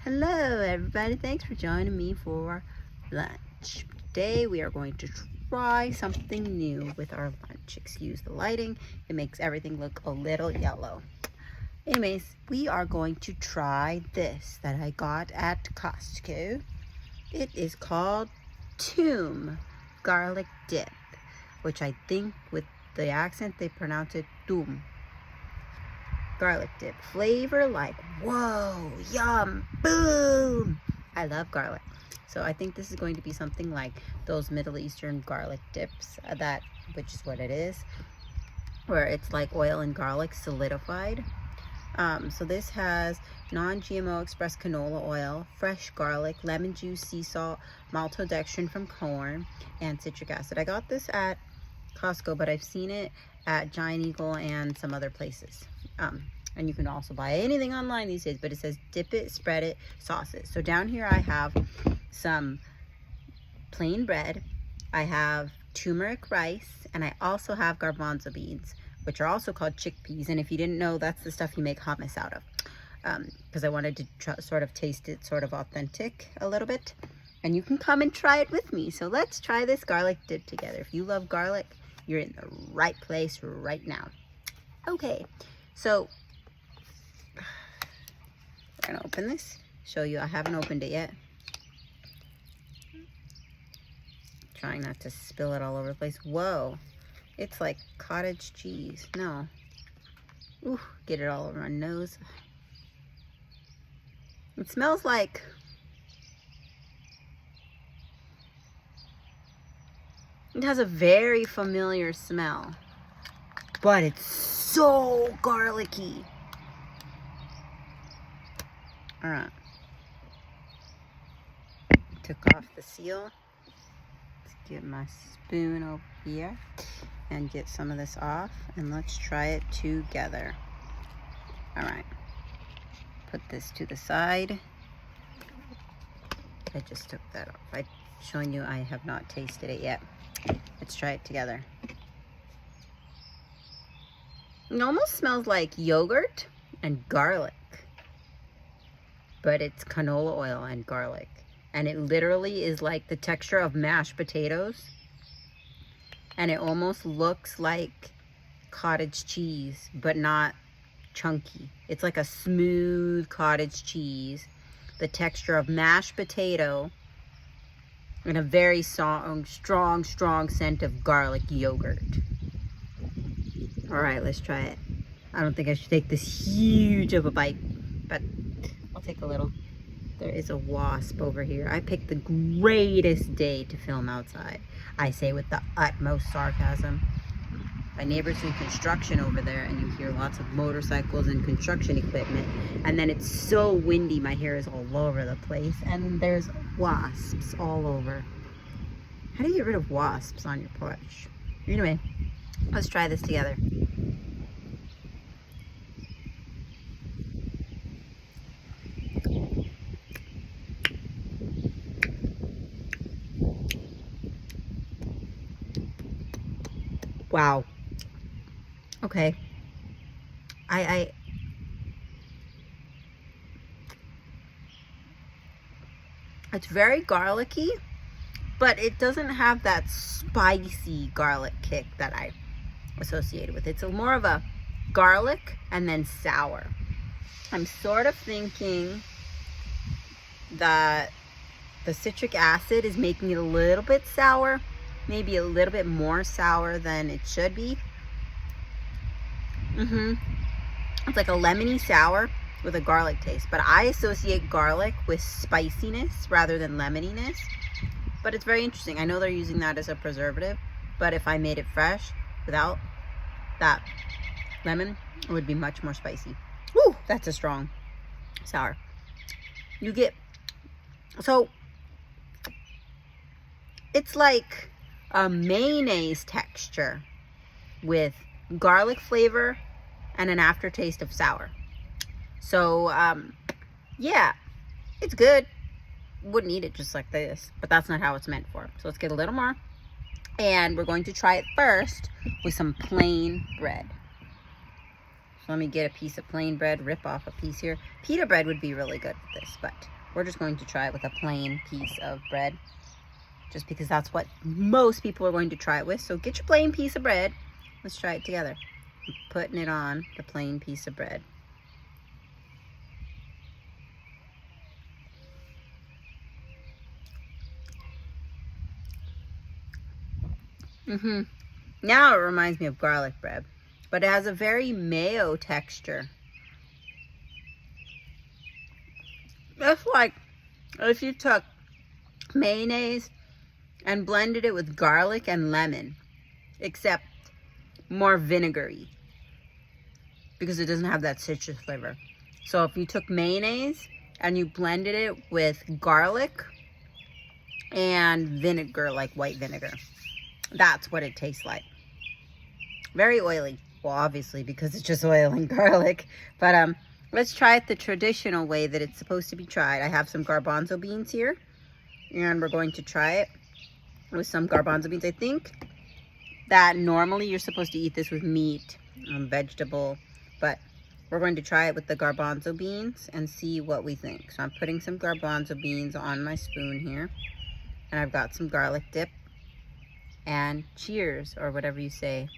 Hello everybody, thanks for joining me for lunch. Today we are going to try something new with our lunch. Excuse the lighting, it makes everything look a little yellow. Anyways, we are going to try this that I got at Costco. It is called Toom Garlic Dip, which I think with the accent they pronounce it Toom Garlic Dip. Flavor like, whoa, yum, boom. I love garlic. So I think this is going to be something like those Middle Eastern garlic dips, which is what it is, where it's like oil and garlic solidified. So this has non-GMO express canola oil, fresh garlic, lemon juice, sea salt, maltodextrin from corn, and citric acid. I got this at Costco, but I've seen it at Giant Eagle and some other places. And you can also buy anything online these days, but it says dip it, spread it, sauce it. So down here I have some plain bread, I have turmeric rice, and I also have garbanzo beans, which are also called chickpeas. And if you didn't know, that's the stuff you make hummus out of. Because I wanted to sort of taste it sort of authentic a little bit. And you can come and try it with me. So let's try this garlic dip together. If you love garlic, you're in the right place right now. Okay, so we're gonna open this, show you. I haven't opened it yet. Trying not to spill it all over the place. Whoa, it's like cottage cheese. No. Ooh, get it all over my nose. It smells like it has a very familiar smell, but it's so garlicky. All right. Took off the seal. Let's get my spoon over here and get some of this off, and let's try it together. All right. Put this to the side. I just took that off. I'm showing you I have not tasted it yet. Let's try it together. It almost smells like yogurt and garlic, but it's canola oil and garlic. And it literally is like the texture of mashed potatoes. And it almost looks like cottage cheese, but not chunky. It's like a smooth cottage cheese. The texture of mashed potato and a very strong scent of garlic yogurt. All right, let's try it. I don't think I should take this huge of a bite, but I'll take a little. There is a wasp over here. I picked the greatest day to film outside. I say with the utmost sarcasm. My neighbor's in construction over there, and you hear lots of motorcycles and construction equipment. And then it's so windy, my hair is all over the place. And there's wasps all over. How do you get rid of wasps on your porch? Anyway, let's try this together. Wow. Okay. It's very garlicky, but it doesn't have that spicy garlic kick that I associated with it. It's more of a garlic and then sour. I'm sort of thinking that the citric acid is making it a little bit sour, maybe a little bit more sour than it should be. It's like a lemony sour with a garlic taste, but I associate garlic with spiciness rather than lemoniness. But it's very interesting. I know they're using that as a preservative, but if I made it fresh without that lemon, it would be much more spicy. Woo, that's a strong sour. You get, so it's like a mayonnaise texture with garlic flavor and an aftertaste of sour. So yeah, it's good. Wouldn't eat it just like this, but that's not how it's meant for. So let's get a little more, and we're going to try it first with some plain bread. let me get a piece of plain bread, rip off a piece here. Pita bread would be really good with this, but we're just going to try it with a plain piece of bread, just because that's what most people are going to try it with. So get your plain piece of bread. Let's try it together. I'm putting it on the plain piece of bread. Now it reminds me of garlic bread, but it has a very mayo texture. It's like if you took mayonnaise and blended it with garlic and lemon, except more vinegary, because it doesn't have that citrus flavor. So if you took mayonnaise and you blended it with garlic and vinegar, like white vinegar, that's what it tastes like. Very oily. Well, obviously, because it's just oil and garlic. But let's try it the traditional way that it's supposed to be tried. I have some garbanzo beans here, and we're going to try it with some garbanzo beans. I think that normally you're supposed to eat this with meat, vegetable, but we're going to try it with the garbanzo beans and see what we think. So I'm putting some garbanzo beans on my spoon here, and I've got some garlic dip, and cheers, or whatever you say.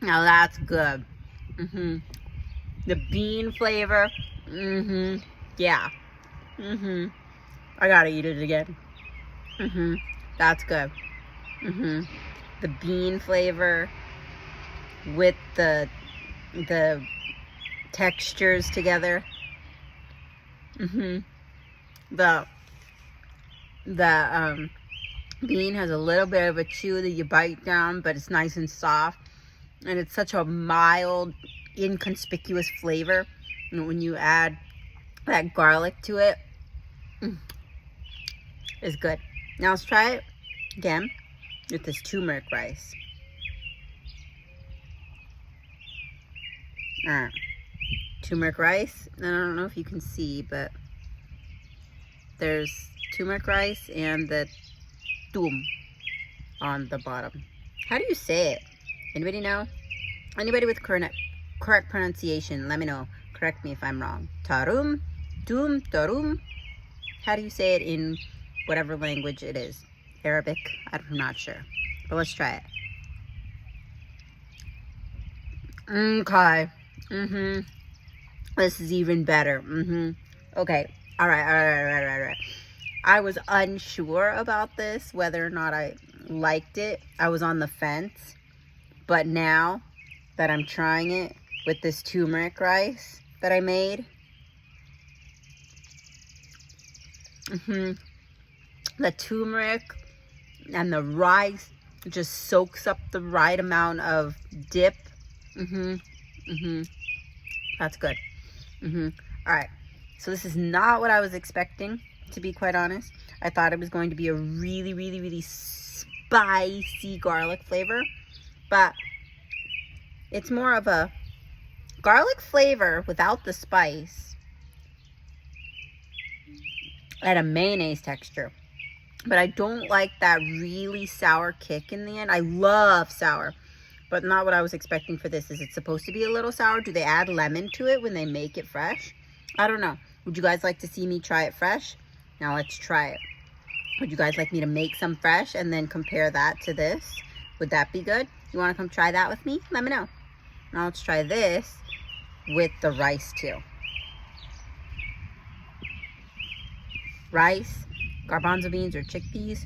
Now that's good. The bean flavor. Yeah. I gotta eat it again. That's good. The bean flavor with the textures together. The bean has a little bit of a chew that you bite down, but it's nice and soft, and it's such a mild, inconspicuous flavor. And when you add that garlic to it, it's good. Now let's try it again with this turmeric rice. Turmeric rice, and I don't know if you can see, but there's turmeric rice and the Toom on the bottom. How do you say it? Anybody know? Anybody with correct pronunciation, let me know. Correct me if I'm wrong. Tarum, Toom, Tarum. How do you say it in whatever language it is? Arabic? I'm not sure. But let's try it. Okay. This is even better. Okay. All right. I was unsure about this, whether or not I liked it. I was on the fence. But now that I'm trying it with this turmeric rice that I made, the turmeric and the rice just soaks up the right amount of dip. That's good. All right. So this is not what I was expecting, to be quite honest. I thought it was going to be a really, really, really spicy garlic flavor, but it's more of a garlic flavor without the spice and a mayonnaise texture. But I don't like that really sour kick in the end. I love sour, but not what I was expecting for this. Is it supposed to be a little sour? Do they add lemon to it when they make it fresh? I don't know. Would you guys like to see me try it fresh? Now let's try it. Would you guys like me to make some fresh and then compare that to this? Would that be good? You want to come try that with me? Let me know. Now let's try this with the rice too. Rice, garbanzo beans or chickpeas,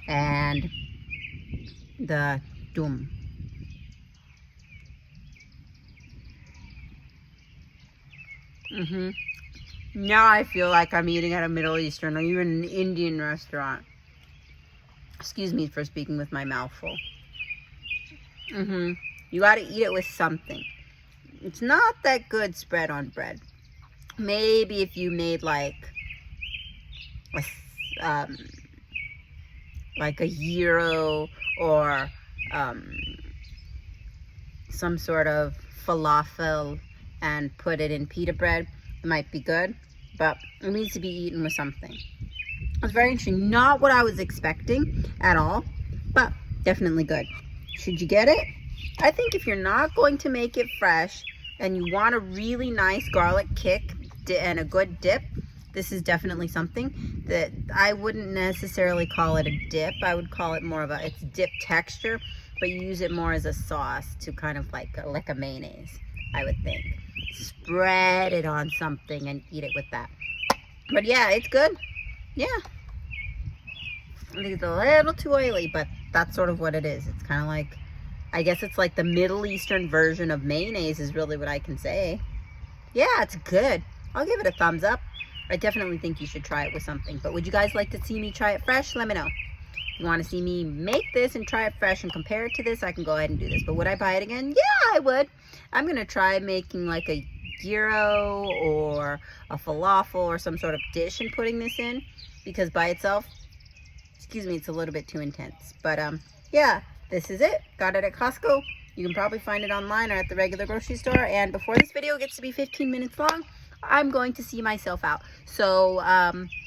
and the Toom. Now I feel like I'm eating at a Middle Eastern or even an Indian restaurant. Excuse me for speaking with my mouth full. You got to eat it with something. It's not that good spread on bread. Maybe if you made like a gyro or some sort of falafel and put it in pita bread, it might be good, but it needs to be eaten with something. It's very interesting. Not what I was expecting at all, but definitely good. Should you get it? I think if you're not going to make it fresh and you want a really nice garlic kick and a good dip, this is definitely something that I wouldn't necessarily call it a dip. I would call it more of it's dip texture, but you use it more as a sauce to kind of like a mayonnaise, I would think. Spread it on something and eat it with that. But yeah, it's good. Yeah. I think it's a little too oily, but that's sort of what it is. It's kind of like, I guess it's like the Middle Eastern version of mayonnaise is really what I can say. Yeah, it's good. I'll give it a thumbs up. I definitely think you should try it with something. But would you guys like to see me try it fresh? Let me know. If you want to see me make this and try it fresh and compare it to this, I can go ahead and do this. But would I buy it again? Yeah, I would. I'm going to try making like a gyro or a falafel or some sort of dish and putting this in. Because by itself, excuse me, it's a little bit too intense. But yeah, this is it. Got it at Costco. You can probably find it online or at the regular grocery store. And before this video gets to be 15 minutes long, I'm going to see myself out. So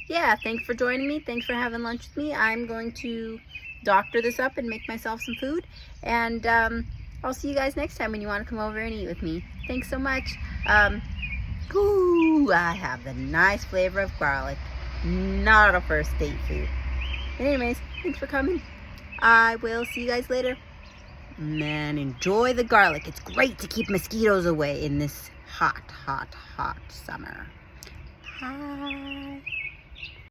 yeah, thanks for joining me. Thanks for having lunch with me. I'm going to doctor this up and make myself some food. And I'll see you guys next time when you want to come over and eat with me. Thanks so much. Ooh, I have the nice flavor of garlic. Not a first date food. Anyways, thanks for coming. I will see you guys later. Man, enjoy the garlic. It's great to keep mosquitoes away in this hot, hot, hot summer. Bye.